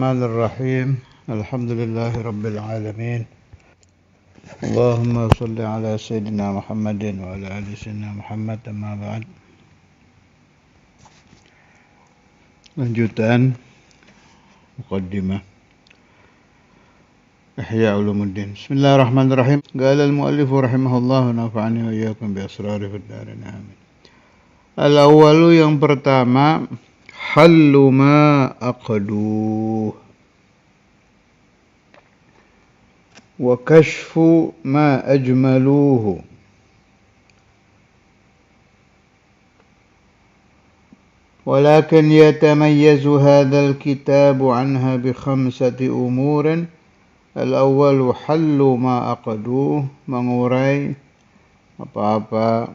Bismillahirrahmanirrahim. Alhamdulillahi alamin. Allahumma salli ala sayyidina Muhammadin wa ala ali sayyidina Muhammad, amma ba'd. Lanjutan muqaddimah Ihya Ulumuddin. Bismillahirrahmanirrahim. Qala al-muallif rahimahullah nafa'ani wa iyyakum bi asrari fid darin. Amin. Al-awwalu, yang pertama, hallu ma aqduh wa kashfu ma ajmaluhu walakin yatamayyazu hadzal kitabu anha bi khamsati umurin. Al-awwalu hallu ma aqduh, mengurai apa-apa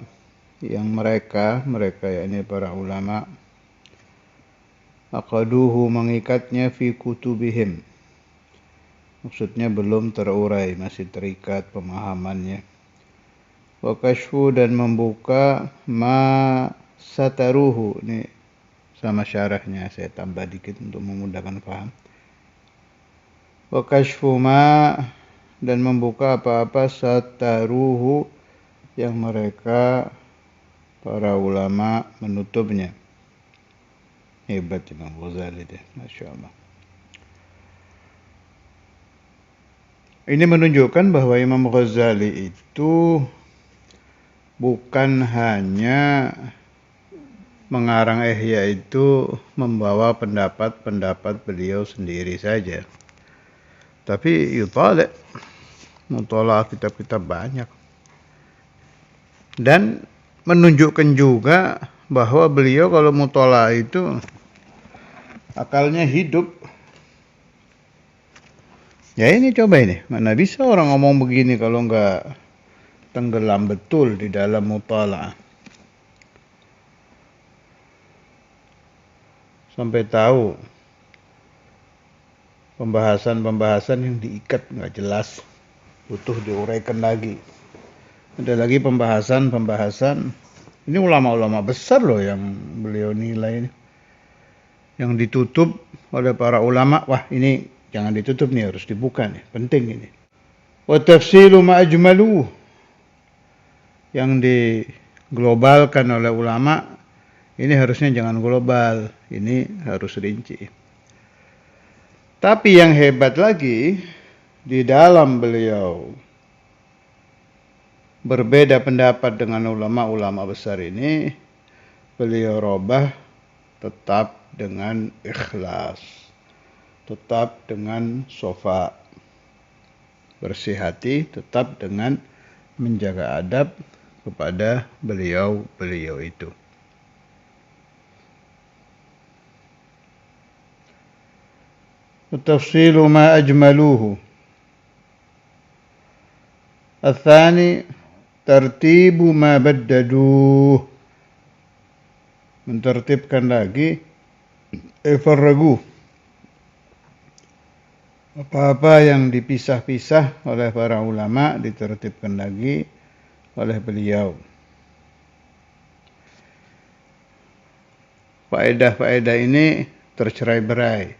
yang mereka yakni para ulama, aqaduhu, mengikatnya, fi kutubihim, maksudnya belum terurai, masih terikat pemahamannya. Wa kashfu, dan membuka, ma sataruhu, ini sama syarahnya saya tambah dikit untuk memudahkan paham. Wa kashfu ma, dan membuka apa-apa, sataruhu, yang mereka para ulama menutupnya. Hebat Imam Ghazali deh, Masya Allah. Ini menunjukkan bahwa Imam Ghazali itu bukan hanya mengarang Ihya itu membawa pendapat-pendapat beliau sendiri saja, tapi mutalaah kitab-kitab banyak, dan menunjukkan juga bahwa beliau kalau mutalaah itu akalnya hidup. Ya ini coba ini, mana bisa orang ngomong begini kalau enggak tenggelam betul di dalam mutalaah. Sampai tahu pembahasan-pembahasan yang diikat enggak jelas, butuh diuraikan lagi. Ada lagi pembahasan, ini ulama-ulama besar loh yang beliau nilai ini, yang ditutup oleh para ulama. Wah, ini jangan ditutup nih, harus dibuka nih, penting ini. Wa tafsilu ma ajmalu, yang diglobalkan oleh ulama, ini harusnya jangan global, ini harus rinci. Tapi yang hebat lagi, di dalam beliau berbeda pendapat dengan ulama-ulama besar ini, beliau robah tetap dengan ikhlas, tetap dengan sofa, bersih hati, tetap dengan menjaga adab kepada beliau itu. Tafsilu ma ajmaluhu. Al-thani tartibu ma baddaduh, mentertibkan lagi, farragu, apa-apa yang dipisah-pisah oleh para ulama ditertibkan lagi oleh beliau. Faedah-faedah ini tercerai-berai,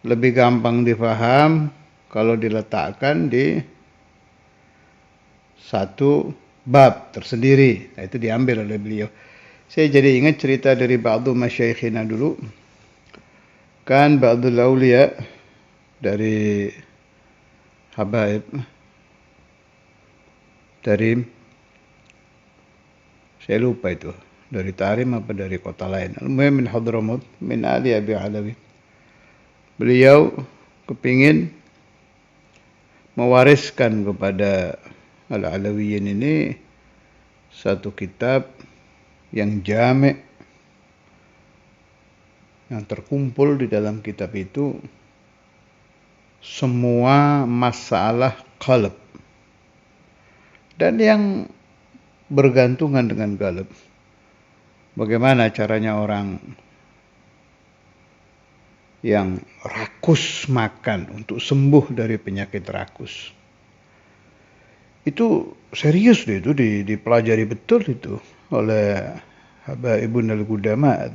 lebih gampang difaham kalau diletakkan di satu bab tersendiri. Nah, itu diambil oleh beliau. Saya jadi ingat cerita dari ba'du masyaikhina dulu. Kan ba'dul awliya dari Habaib Tarim, saya lupa itu dari Tarim apa dari kota lain, min Hadramut, min Ali Abi Alawi. Beliau kepingin mewariskan kepada Al-Alawiyin ini satu kitab yang jami', yang terkumpul di dalam kitab itu semua masalah qalb dan yang bergantungan dengan qalb. Bagaimana caranya orang yang rakus makan untuk sembuh dari penyakit rakus. Itu serius itu dipelajari betul itu oleh Habaibun al-Qudama.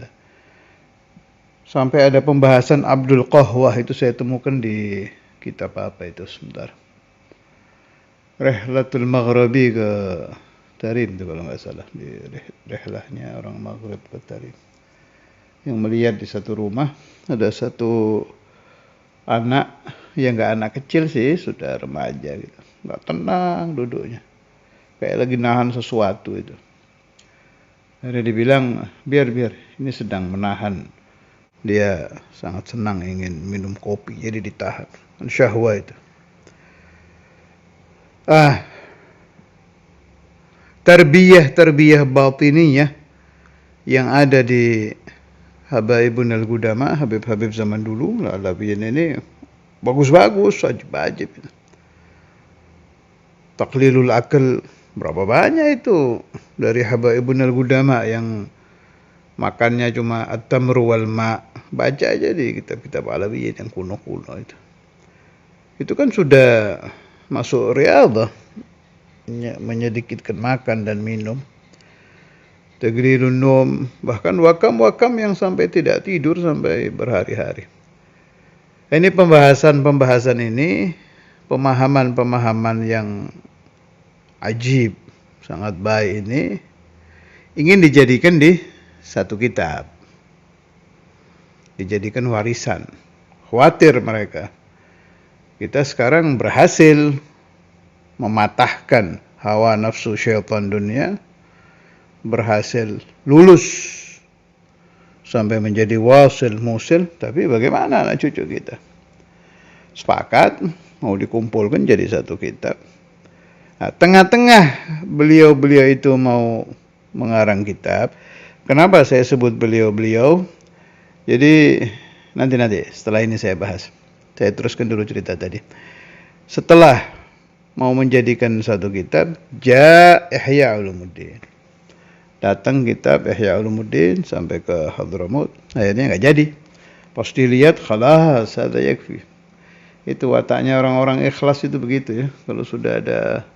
Sampai ada pembahasan Abdul Qahwah, itu saya temukan di kitab apa itu, sebentar. Rihlatul Maghribi ke Tarim itu kalau nggak salah, di rihlahnya orang Maghrib ke Tarim. Yang melihat di satu rumah ada satu anak, yang nggak anak kecil sih, sudah remaja gitu, nggak tenang duduknya, kayak lagi nahan sesuatu itu. Akhirnya dibilang, biar ini sedang menahan, dia sangat senang ingin minum kopi, jadi ditahan. Syahwat itu. Tarbiyah batiniyah yang ada di Habaibun al-Gudama, Habib-habib zaman dulu, Alawiyin ini bagus-bagus, wajib-wajib. Taqlilul akal, berapa banyak itu dari Habaibun al-Gudama yang makannya cuma at-tamru wal ma'. Baca aja di kitab-kitab Alawiyin yang kuno-kuno itu. Itu kan sudah masuk riyadhah, menyedikitkan makan dan minum. Tagrirun nom, bahkan wakam-wakam yang sampai tidak tidur sampai berhari-hari. Ini pembahasan ini, pemahaman yang ajib, sangat baik ini, ingin dijadikan di satu kitab, dijadikan warisan. Khawatir mereka, kita sekarang berhasil mematahkan hawa nafsu syaitan dunia, berhasil lulus sampai menjadi wasil musil, tapi bagaimana anak cucu kita? Sepakat mau dikumpulkan jadi satu kitab. Nah, tengah-tengah beliau-beliau itu mau mengarang kitab. Kenapa saya sebut beliau-beliau? Jadi nanti setelah ini saya bahas. Saya teruskan dulu cerita tadi. Setelah mau menjadikan satu kitab, Ihya Ulumuddin. Datang kitab Ihya Ulumuddin sampai ke Hadramut, akhirnya nggak jadi. Pas dilihat, khalas, ada yakfi. Itu wataknya orang-orang ikhlas itu begitu ya. Kalau sudah ada,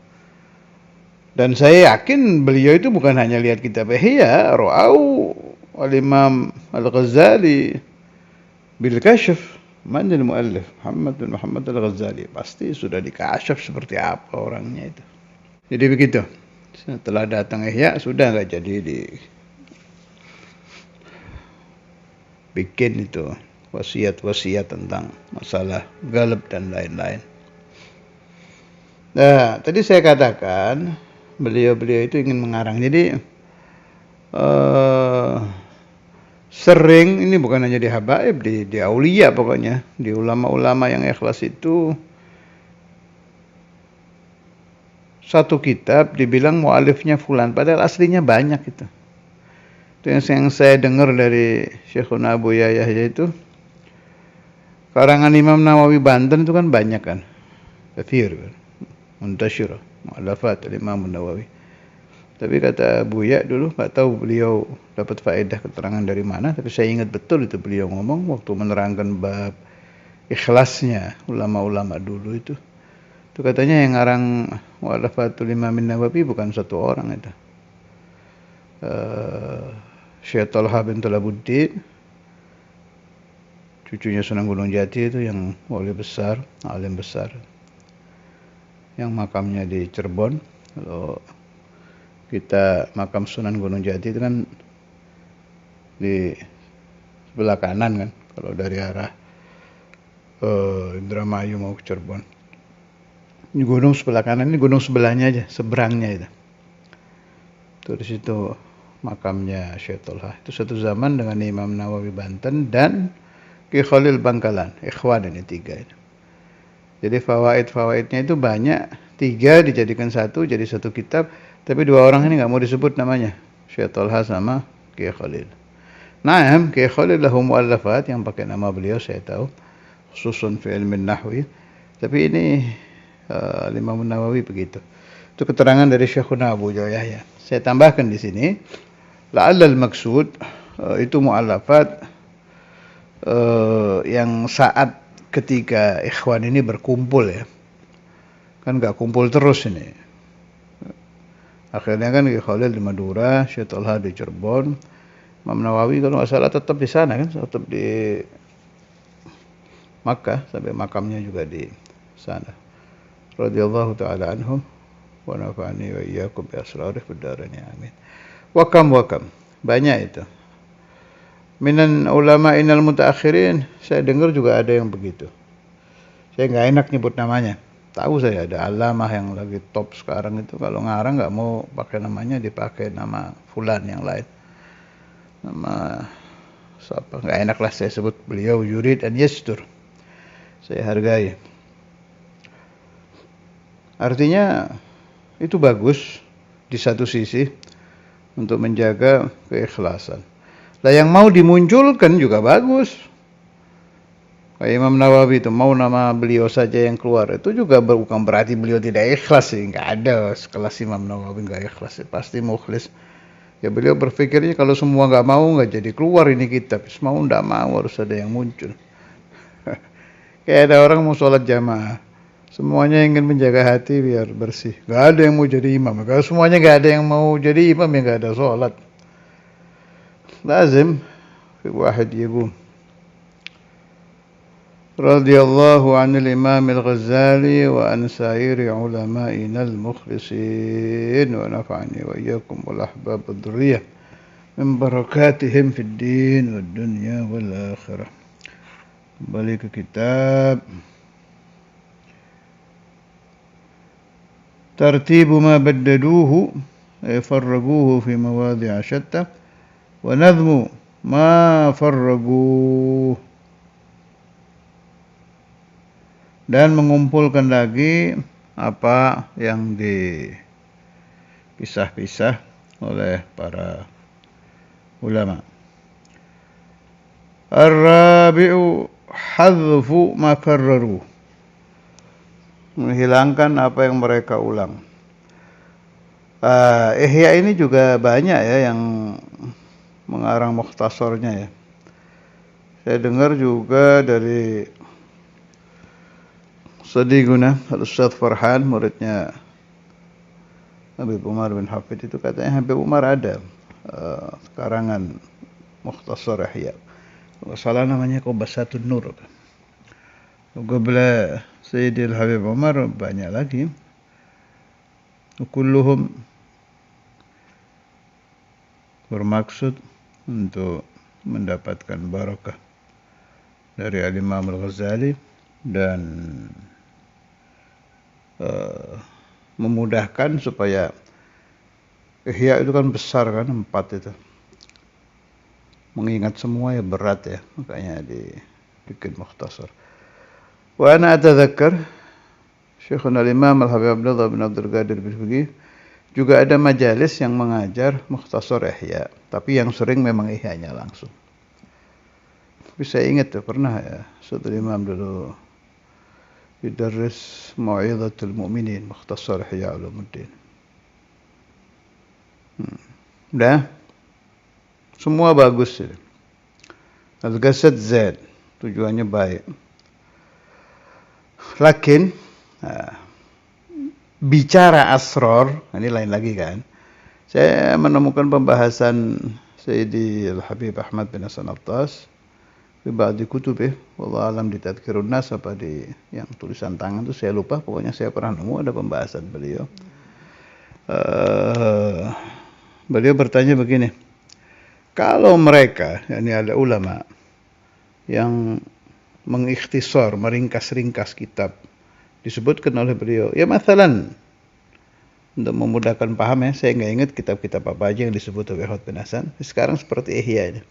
dan saya yakin beliau itu bukan hanya lihat kitab Ihya, Ra'au al-Imam Al-Ghazali bil Kashf, manil muallif Muhammad bin Muhammad Al-Ghazali, pasti sudah dikasyaf seperti apa orangnya itu. Jadi begitu. Setelah datang Ihya, sudah nggak jadi bikin itu wasiat-wasiat tentang masalah galab dan lain-lain. Nah, tadi saya katakan beliau-beliau itu ingin mengarang. Jadi sering, ini bukan hanya di habaib, di aulia pokoknya, di ulama-ulama yang ikhlas itu, satu kitab dibilang mu'alifnya fulan, padahal aslinya banyak itu. Itu yang saya dengar dari Syekhuna Abu Yahya itu, karangan Imam Nawawi Banten itu kan banyak kan, kathir kan, muntasyir, mu'alafat Imam Nawawi. Tapi kata Buya dulu, nggak tahu beliau dapat faedah keterangan dari mana, tapi saya ingat betul itu beliau ngomong waktu menerangkan bab ikhlasnya ulama-ulama dulu itu. Itu katanya yang ngarang Mu'alafatul Imam Nawawi bukan satu orang itu. Syekh Talha bin Talabuddin, cucunya Sunan Gunung Jati itu, yang wali besar, alim besar, yang makamnya di Cirebon. Kalau kita makam Sunan Gunung Jati itu kan di sebelah kanan kan, kalau dari arah Indramayu mau ke Cirebon. Ini gunung sebelah kanan, ini gunung sebelahnya aja, seberangnya itu. Tuh di situ makamnya Syekh Talha. Itu satu zaman dengan Imam Nawawi Banten dan Ki Khalil Bangkalan. Ikhwan ini tiga itu. Jadi fawaid-fawaidnya itu banyak, tiga dijadikan satu, jadi satu kitab. Tapi dua orang ini nggak mau disebut namanya, Syekh Talha sama Ki Khalil. Naam, Ki Khalil lahu mu'allafat yang pakai nama beliau saya tahu, khususun fi ilmin nahwi. Tapi ini Imam Nawawi begitu. Itu keterangan dari Syekhuna Abu Yahya. Saya tambahkan di sini, la'allal maksud itu mu'allafat yang saat ketika ikhwan ini berkumpul ya. Kan enggak kumpul terus ini. Akhirnya kan Ki Khalil di Madura, Syekh Talha di Cirebon. Imam Nawawi kalau nggak salah tetap di sana kan, tetap di Makkah, sampai makamnya juga di sana. Radhiyallahu taala anhum wa nafa'ani wa iyyakum bi asrarih fid dharain amin. Wakam banyak itu. Minan ulama inal mutaakhirin, saya dengar juga ada yang begitu. Saya nggak enak nyebut namanya. Tahu saya ada alamah yang lagi top sekarang itu, kalau ngarang nggak mau pakai namanya, dipakai nama fulan yang lain. Nama siapa? Nggak enak lah saya sebut beliau, yurid an yastur. Saya hargai. Artinya itu bagus di satu sisi untuk menjaga keikhlasan. Lah yang mau dimunculkan juga bagus. Kayak Imam Nawawi itu mau nama beliau saja yang keluar, itu juga bukan berarti beliau tidak ikhlas sih. Nggak ada sekelas Imam Nawawi nggak ikhlas, pasti mukhlis. Ya beliau berpikirnya kalau semua nggak mau nggak jadi keluar ini kitab. Mau nggak mau harus ada yang muncul. Kayak ada orang mau sholat jamaah, semuanya ingin menjaga hati biar bersih. Nggak ada yang mau jadi imam. Kalau semuanya nggak ada yang mau jadi imam, ya nggak ada sholat. Lazim fi wahid yaqum. Radhiyallahu anil Imam al-Ghazali wa an sairi ulama'ina al-mukhlisin wa nafa'ani wa iyyakum wal ahbab ad-durriyah min barakatihim fid din wad dunya wal akhirah. Kembali ke kitab. Tartibu ma baddaduhu ay farraguhu fi mawadhi'a shatta wa nadhmu ma farraguhu, dan mengumpulkan lagi apa yang dipisah-pisah oleh para ulama. Ar-rabi'u hadfu ma karraru, menghilangkan apa yang mereka ulang. Ihya ini juga banyak ya yang mengarang mukhtasarnya ya. Saya dengar juga dari Sadiquna Al-Ustaz Farhan, muridnya Habib Umar bin Hafid, itu katanya Habib Umar ada karangan mukhtasar Ihya. Kalau salah namanya Qobasatun Nur. Qabla Sayyidil Habib Umar banyak lagi. Kulluhum bermaksud untuk mendapatkan barakah dari Al-Imam Al-Ghazali dan memudahkan supaya Ihya itu kan besar kan, 4 itu. Mengingat semua ya berat ya, makanya dibikin mukhtasar. Wa ana atadzakkar Syekhuna al-Imam Al-Habib Abdullah bin Abdul Qadir Bisbagi juga ada majalis yang mengajar mukhtasar Ihya, tapi yang sering memang Ihya-nya langsung. Tapi saya ingat tuh pernah ya, Ustaz Imam dulu يدرس موعظة المؤمنين مختصر إحياء علومُddin. Dah, semua bagus. Al-Qasad Zaid, tujuannya baik. Lakin bicara asrar, ini lain lagi kan. Saya menemukan pembahasan Sayyidi Al-Habib Ahmad bin Hasan Attas di ba'di kutubih, wallahu alam di Tadhkirun Nas apa di yang tulisan tangan itu saya lupa, pokoknya saya pernah nemu ada pembahasan beliau. Beliau bertanya begini, kalau mereka, yakni ada ulama yang mengikhtisar, meringkas-ringkas kitab, disebutkan oleh beliau, ya mathalan, untuk memudahkan paham ya, saya nggak ingat kitab-kitab apa aja yang disebut oleh Ahmad bin Hasan. Sekarang seperti Ihya ini.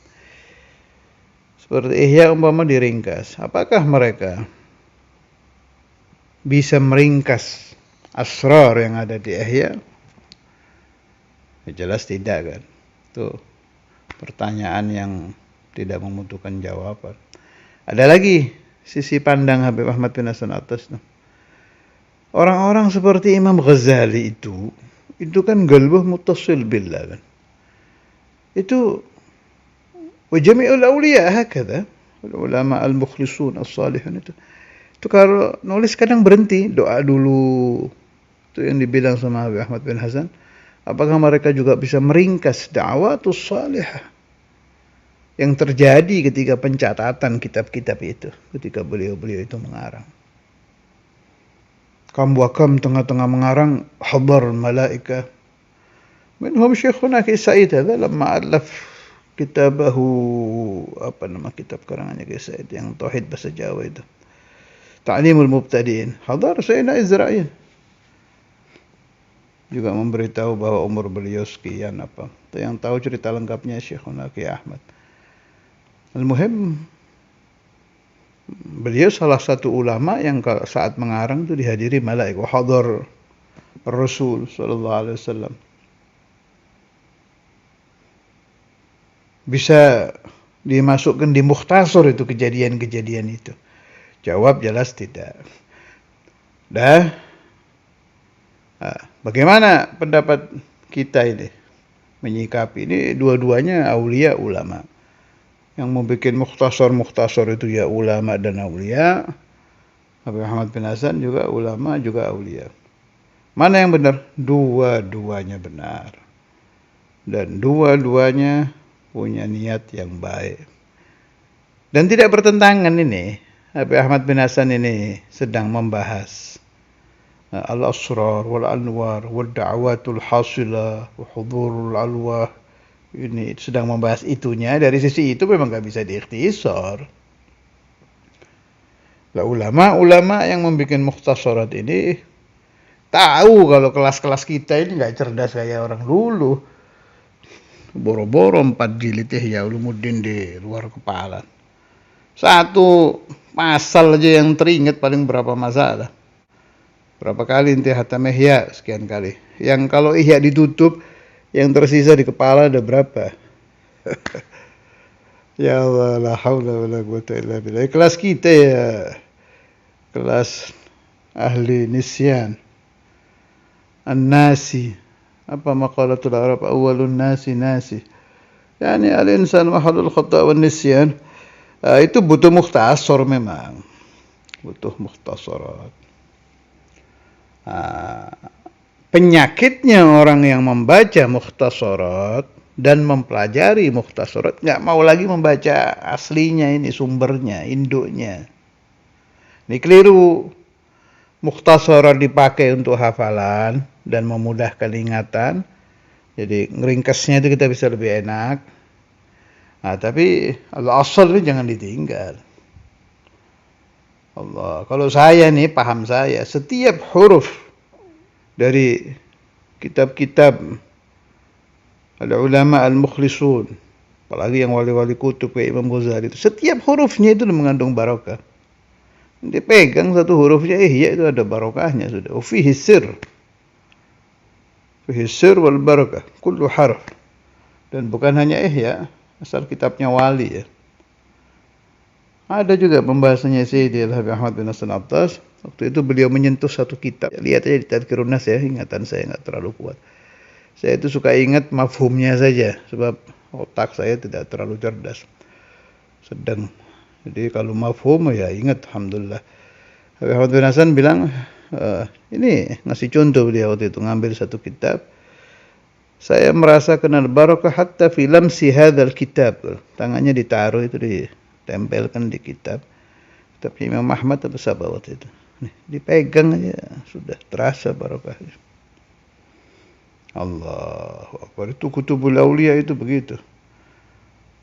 Seperti Ihya umpama diringkas, apakah mereka bisa meringkas asrar yang ada di Ihya? Ya, jelas tidak kan. Itu pertanyaan yang tidak membutuhkan jawaban. Ada lagi sisi pandang Habib Ahmad bin Hasan Attas. Orang-orang seperti Imam Ghazali itu kan qalbuh muttasil billah kan. Itu wajami'ul awliya hakadha, ulama al-mukhlisun as-salihun itu kalau nulis kadang berhenti, doa dulu. Itu yang dibilang sama Habib Ahmad bin Hasan. Apakah mereka juga bisa meringkas da'watus salihah? yang terjadi ketika pencatatan kitab-kitab itu, ketika beliau-beliau itu mengarang. Kam wa kam, tengah-tengah mengarang, hadar malaika. Minhum Syekhuna Ki Said hadza lamma alaf kitabahu, apa nama kitab karangannya Ki Said yang tauhid bahasa Jawa itu. Ta'limul Mubtadi'in. Hadar Sayyidina Izrail. Juga memberitahu bahwa umur beliau sekian apa. Yang tahu cerita lengkapnya Syekhuna Ki Ahmad. Al-Muhim, beliau salah satu ulama yang saat mengarang itu dihadiri malaikat, hadar Rasul sallallahu alaihi wasallam. Bisa dimasukkan di mukhtasar itu kejadian-kejadian itu? Jawab jelas tidak. Bagaimana pendapat kita ini menyikapi ini? Dua-duanya aulia ulama. Yang mau bikin mukhtasar itu ya ulama dan aulia. Habib Ahmad bin Hasan juga ulama juga aulia. Mana yang benar? Dua-duanya benar. Dan dua-duanya punya niat yang baik. Dan tidak bertentangan ini. Habib Ahmad bin Hasan ini sedang membahas al-asrar wal anwar wal da'watul hasilah wa hudurul alwah. Ini sedang membahas itunya. Dari sisi itu memang gak bisa diikhtisar. Lah ulama-ulama yang membuat mukhtasarat ini tahu kalau kelas-kelas kita ini gak cerdas kayak orang dulu. Boro-boro 4 jilid ya Ulumuddin di luar kepala. Satu pasal aja yang teringat paling berapa masalah. Berapa kali inti hatam Ihya? Sekian kali. Yang kalau Ihya ditutup, yang tersisa di kepala ada berapa? Ya Allah, la haula wala quwwata illa billah. Kelas kita ya, kelas ahli nisyan. An-nasi. Apa maqalatul Arab? Awalun nasi. Yani al-insan mahalul khata' wan nisyan. Itu butuh mukhtasar memang. Butuh mukhtasarat. Penyakitnya orang yang membaca mukhtasarat dan mempelajari mukhtasarat nggak mau lagi membaca aslinya, ini sumbernya, induknya. Ini keliru. Mukhtasarat dipakai untuk hafalan dan memudahkan ingatan. Jadi ngeringkasnya itu kita bisa lebih enak. Tapi al-asal itu jangan ditinggal. Allah, kalau saya nih paham saya, setiap huruf dari kitab-kitab al-ulama al-mukhlisun, apalagi yang wali-wali kutub kayak Imam Ghazali itu, setiap hurufnya itu mengandung barokah. Dipegang satu hurufnya, ya itu ada barokahnya sudah. Fihi sir. Fihi sir wal barakah. Kullu harf. Dan bukan hanya Ihya, asal kitabnya wali ya. Ada juga pembahasannya Sayyidi Al-Habib Ahmad bin Hasan Attas. Waktu itu beliau menyentuh satu kitab. Lihat aja di Tadhkirun Nas ya, ingatan saya nggak terlalu kuat. Saya itu suka ingat mafhumnya saja, sebab otak saya tidak terlalu cerdas. Sedang. Jadi kalau mafhum ya ingat, alhamdulillah. Habib Ahmad bin Hasan bilang, ini ngasih contoh beliau waktu itu, ngambil satu kitab. Saya merasa kenal barakah hatta fi lamsi hadzal kitab. Tangannya ditaruh itu, ditempelkan di kitab. Kitab Imam Ahmad atau siapa waktu itu. Nih, dipegang aja sudah terasa barakahnya. Allahu Akbar. Itu kutubul aulia itu begitu.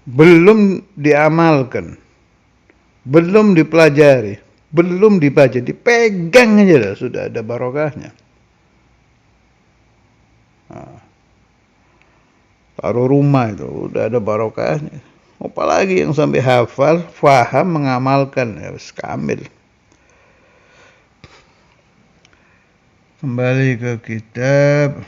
Belum diamalkan, belum dipelajari, belum dibaca, dipegang aja sudah ada barokahnya. Taruh rumah itu udah ada barokahnya. Apalagi yang sampai hafal, faham, mengamalkan, ya kamil. Kembali ke kitab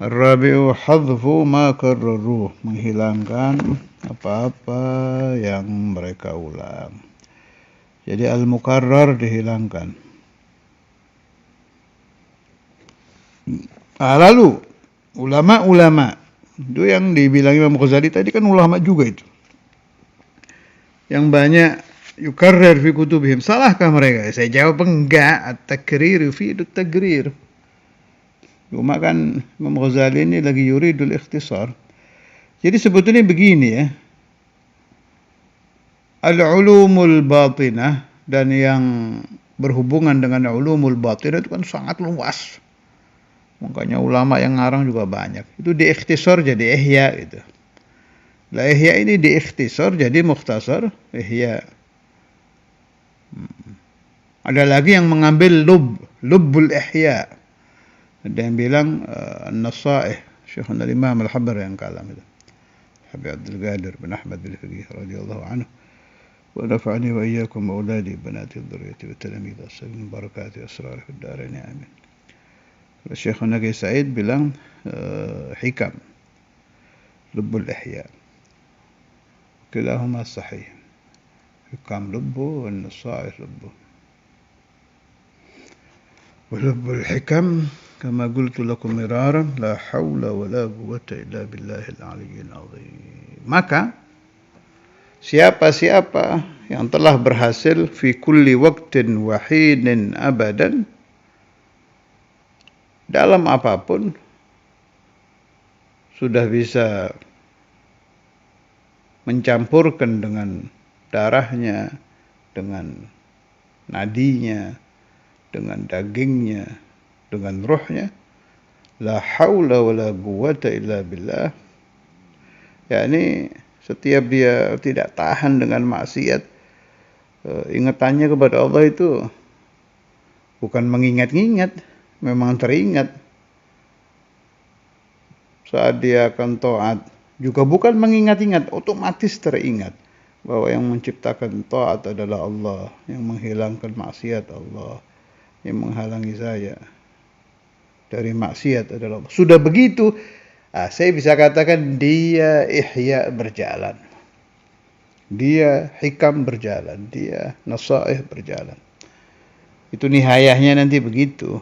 Ar-Rabi'u hadfu ma karraruh, menghilangkan apa-apa yang mereka ulang. Jadi al-mukarrar dihilangkan. Lalu ulama-ulama itu yang dibilang Imam Ghazali tadi kan ulama juga itu. Yang banyak yukarrir fi kutubihim. Salahkah mereka? Saya jawab enggak. At-takrir yufidu at-tagrir. Cuma kan Imam Ghazali ini lagi yuridul ikhtisar. Jadi sebetulnya begini ya. Al-ulumul batinah dan yang berhubungan dengan ulumul batinah itu kan sangat luas. Makanya ulama yang ngarang juga banyak. Itu diikhtisar jadi ihya gitu. Lah ihya ini diikhtisar jadi mukhtasar ihya. Ada lagi yang mengambil lubbul ihya. Ada yang bilang an-nasaih Syekhuna Imam Al-Habr yang kalam itu. Habib Abdul Qadir bin Ahmad bin Fiqih radhiyallahu anhu. Wa nafa'ani wa iyyakum wa auladi banati dzurriyyati wa talamid as-salim barakati asrar fid darain amin. Syekhuna Said bilang hikam lubbul ihya. Kilahuma sahih. Hikam lubbu wa nasaih lubbu. ولب الحكم كما قلت لكم مرارا لا حول ولا قوة إلا بالله العلي العظيم. Maka siapa-siapa yang telah berhasil fi kulli waqtin wahinin abadan dalam apapun sudah bisa mencampurkan dengan darahnya, dengan nadinya, dengan dagingnya, dengan ruhnya, la haula wala quwwata illa billah. Yakni setiap dia tidak tahan dengan maksiat, ingatannya kepada Allah itu bukan mengingat-ingat, memang teringat. Saat dia akan taat juga bukan mengingat-ingat, otomatis teringat bahwa yang menciptakan taat adalah Allah, yang menghilangkan maksiat Allah, yang menghalangi saya dari maksiat adalah Allah. Sudah begitu, saya bisa katakan dia ihya berjalan. Dia hikam berjalan, dia nasaih berjalan. Itu nihayahnya nanti begitu.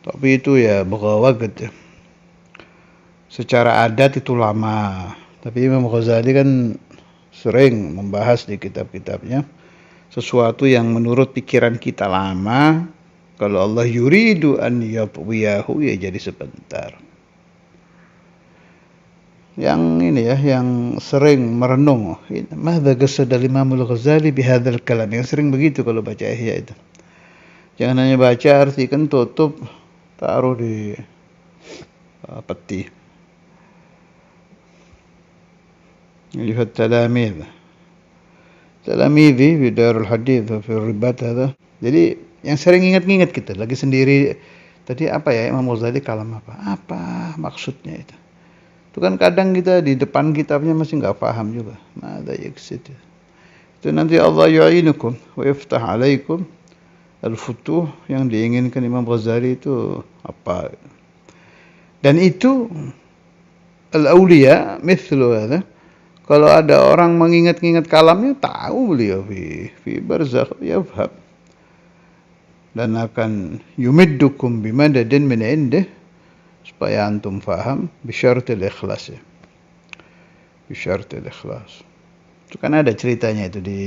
Tapi itu ya bagawagad ya. Secara adat itu lama. Tapi Imam Ghazali kan sering membahas di kitab-kitabnya sesuatu yang menurut pikiran kita lama, kalau Allah yuridu an yatwiyahu ya jadi sebentar. Yang ini ya, yang sering merenung, madza qasada Imam Al-Ghazali bihadzal kalam, yang sering begitu kalau baca ihya itu. Jangan hanya baca, artikan, tutup, taruh di peti. Lihat Talamidhi di Darul Hadith fi Ribat ada. Jadi yang sering ingat-ingat kita lagi sendiri tadi apa ya Imam Ghazali kalam apa? Apa maksudnya itu? Itu kan kadang kita di depan kitabnya masih enggak paham juga. Madza yaksid. Itu nanti Allah yu'inukum wa yaftah 'alaikum al-futuh yang diinginkan Imam Ghazali itu apa? Dan itu al-auliya mithlu hadha. Kalau ada orang mengingat-ingat kalamnya, tahu beliau fi barzakh yafham. Dan akan yumiddukum bimadadin min indih, supaya antum faham bisyartil ikhlas ya. Bisyartil ikhlas. Itu kan ada ceritanya itu di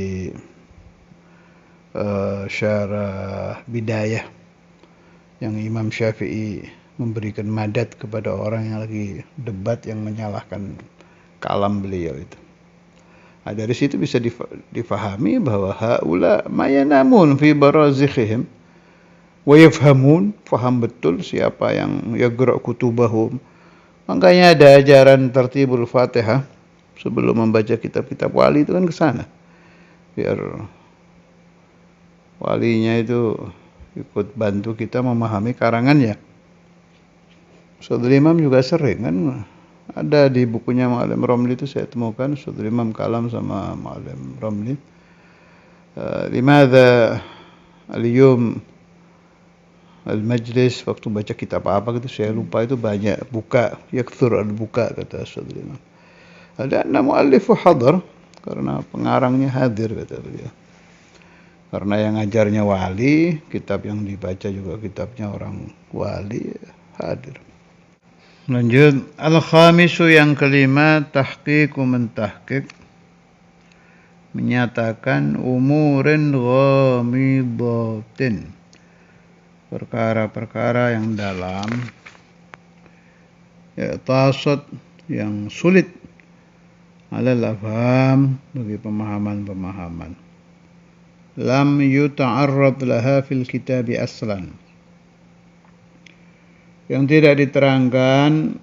syarah bidayah yang Imam Syafi'i memberikan madad kepada orang yang lagi debat yang menyalahkan kalam beliau itu. Nah, dari situ bisa difahami bahwa haula mayanamun fi barazikhihim wa yafhamun, faham betul siapa yang yaqra kutubahum. Makanya ada ajaran tertibul Fatihah sebelum membaca kitab-kitab wali itu kan ke sana. Biar walinya itu ikut bantu kita memahami karangannya. Saudara Imam juga sering kan ada di bukunya Ma'alim Ramli itu saya temukan Saudara Imam kalam sama Ma'alim Ramli. Limadha al-yum al-majlis, waktu baca kitab apa gitu saya lupa, itu banyak buka, yakthur al-buka kata Saudara Imam. Ada mu'allifu hadar, karena pengarangnya hadir kata beliau. Karena yang ngajarnya wali, kitab yang dibaca juga kitabnya orang wali, hadir. Lanjut, al-khamisu yang kelima, tahqiqu mentahqiq, menyatakan umurin ghamidatin, perkara-perkara yang dalam, i'tasat yang sulit, alal afham bagi pemahaman-pemahaman, lam yuta'arrad laha fil kitabi aslan, yang tidak diterangkan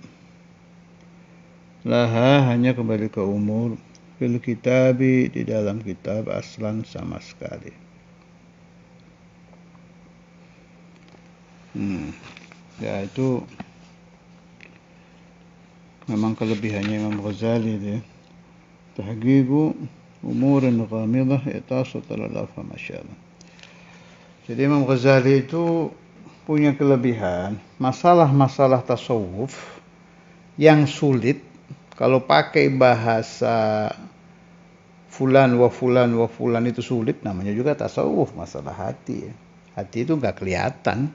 laha hanya kembali ke umur, fil kitabi di dalam kitab aslan sama sekali. Ya itu memang kelebihannya Imam Ghazali itu. Tahqiqu umurin ghamidah i'tasat al-afham, masyaallah. Jadi Imam Ghazali itu punya kelebihan, masalah-masalah tasawuf yang sulit kalau pakai bahasa fulan wa fulan wa fulan itu sulit, namanya juga tasawuf. Masalah hati, hati itu nggak kelihatan.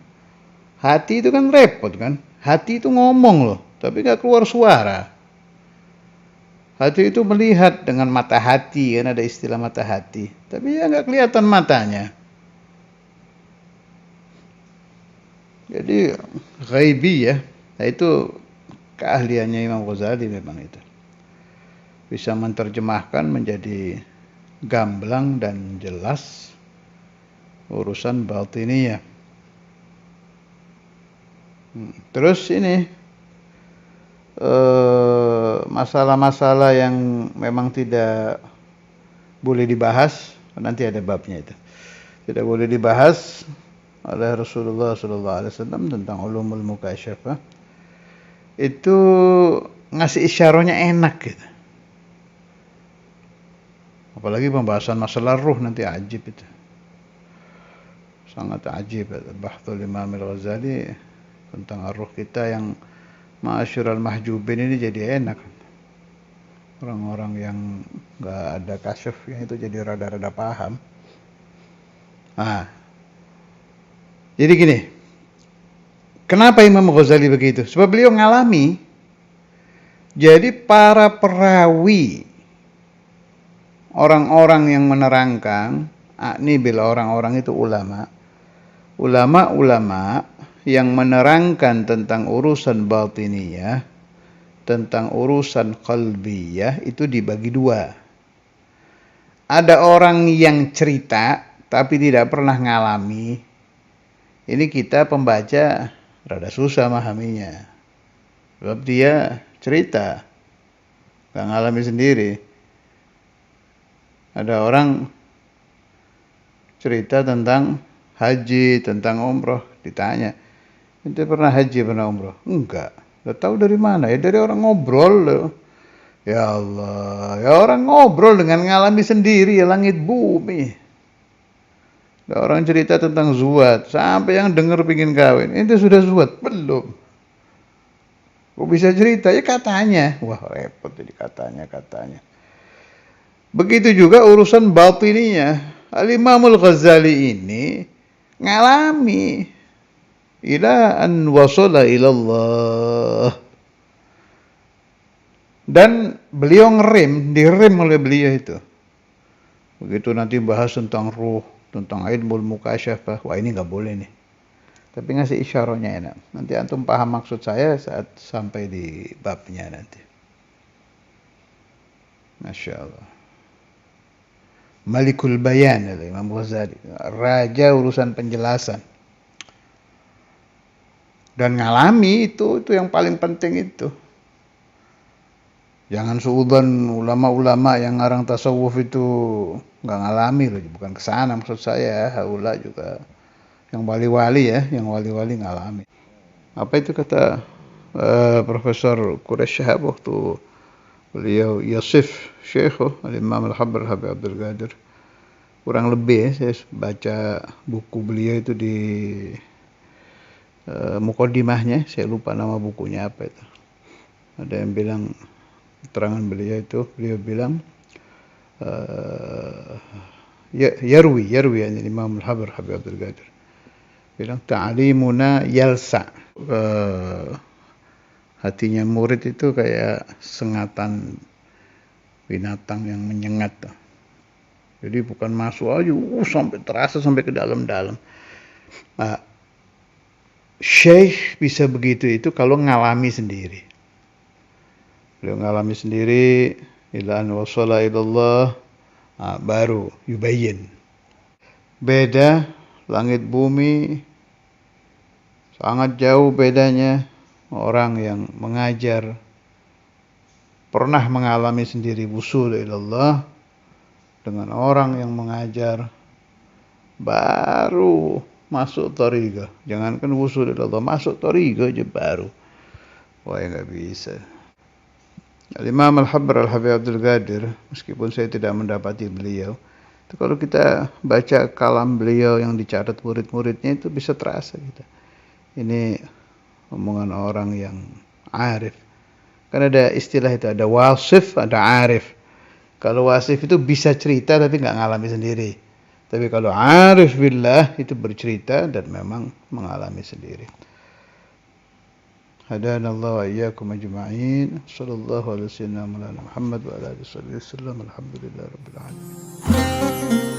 Hati itu kan repot kan, hati itu ngomong loh, tapi nggak keluar suara. Hati itu melihat dengan mata hati, kan ada istilah mata hati, tapi ya nggak kelihatan matanya. Jadi ghaibi ya, nah itu keahliannya Imam Ghazali memang itu. Bisa menerjemahkan menjadi gamblang dan jelas urusan batiniyah. Terus ini masalah-masalah yang memang tidak boleh dibahas, nanti ada babnya itu. Tidak boleh dibahas oleh Rasulullah SAW tentang ulumul mukasyafah. Itu ngasih isyarahnya enak gitu. Apalagi pembahasan masalah ruh nanti ajib itu. Sangat ajib. Bahthul Imam Al-Ghazali tentang ruh kita yang ma'asyiral mahjubin ini jadi enak. Orang-orang yang nggak ada kasyafnya itu jadi rada-rada paham. Nah, jadi gini, kenapa Imam Ghazali begitu? Sebab beliau ngalami. Jadi para perawi, orang-orang yang menerangkan, ini bila orang-orang itu ulama-ulama yang menerangkan tentang urusan batiniyah, tentang urusan qalbiyah, itu dibagi dua. Ada orang yang cerita tapi tidak pernah ngalami. Ini kita pembaca rada susah memahaminya. Sebab dia cerita, gak ngalami sendiri. Ada orang cerita tentang haji, tentang umroh, ditanya, ente pernah haji, pernah umroh? Enggak. Gak tahu dari mana? Ya dari orang ngobrol loh. Ya Allah, ya orang ngobrol dengan ngalami sendiri ya langit bumi. Ada orang cerita tentang zuhad, sampai yang dengar pingin kawin, ente sudah zuhad? Belum. Kok bisa cerita? Ya katanya. Wah repot jadi katanya. Begitu juga urusan batininya. Al-Imamul Ghazali ini ngalami ila an wasala ilallah. Dan beliau direm oleh beliau itu. Begitu nanti bahas tentang ruh, tentang ilmul mukasyafah, wah ini nggak boleh nih. Tapi ngasih isyarahnya enak. Nanti antum paham maksud saya saat sampai di babnya nanti. Masya Allah. Malikul Bayan oleh Imam Ghazali, raja urusan penjelasan. Dan ngalami itu yang paling penting itu. Jangan suudzon ulama-ulama yang ngarang tasawuf itu nggak ngalami loh, bukan kesana maksud saya. Haula juga yang wali-wali ya, yang wali-wali ngalami. Apa itu kata Profesor Quraish Shahab waktu beliau yasif Syekh Al-Imam Al-Habr Habib Abdul Qadir. Kurang lebih ya, saya baca buku beliau itu di muqaddimahnya, saya lupa nama bukunya apa itu. Ada yang bilang, keterangan beliau itu, beliau bilang yarwi Imam Al-Habr Habib Abdul Qadir bilang ta'limuna yalsa, hatinya murid itu kayak sengatan binatang yang menyengat. Jadi bukan masuk aja sampai terasa sampai ke dalam-dalam. Nah, Syekh bisa begitu itu kalau ngalami sendiri. Beliau ngalami sendiri, ila an wasala ilallah, baru yubayyin. Beda langit bumi, sangat jauh bedanya orang yang mengajar, pernah mengalami sendiri wusul ilallah, dengan orang yang mengajar baru masuk thariqah. Jangankan wusul ilallah, masuk thariqah aja baru. Wah, ya nggak bisa. Imam Al-Habr Al-Habib Abdul Qadir, meskipun saya tidak mendapati beliau, itu kalau kita baca kalam beliau yang dicatat murid-muridnya itu bisa terasa kita. Ini omongan orang yang arif. Kan ada istilah itu, ada wasif, ada arif. Kalau wasif itu bisa cerita tapi nggak ngalami sendiri. Tapi kalau arif billah itu bercerita dan memang mengalami sendiri. هدانا الله وإياكم أجمعين صلى الله على سيدنا مولانا محمد وعلى آله وصحبه وسلم الحمد لله رب العالمين.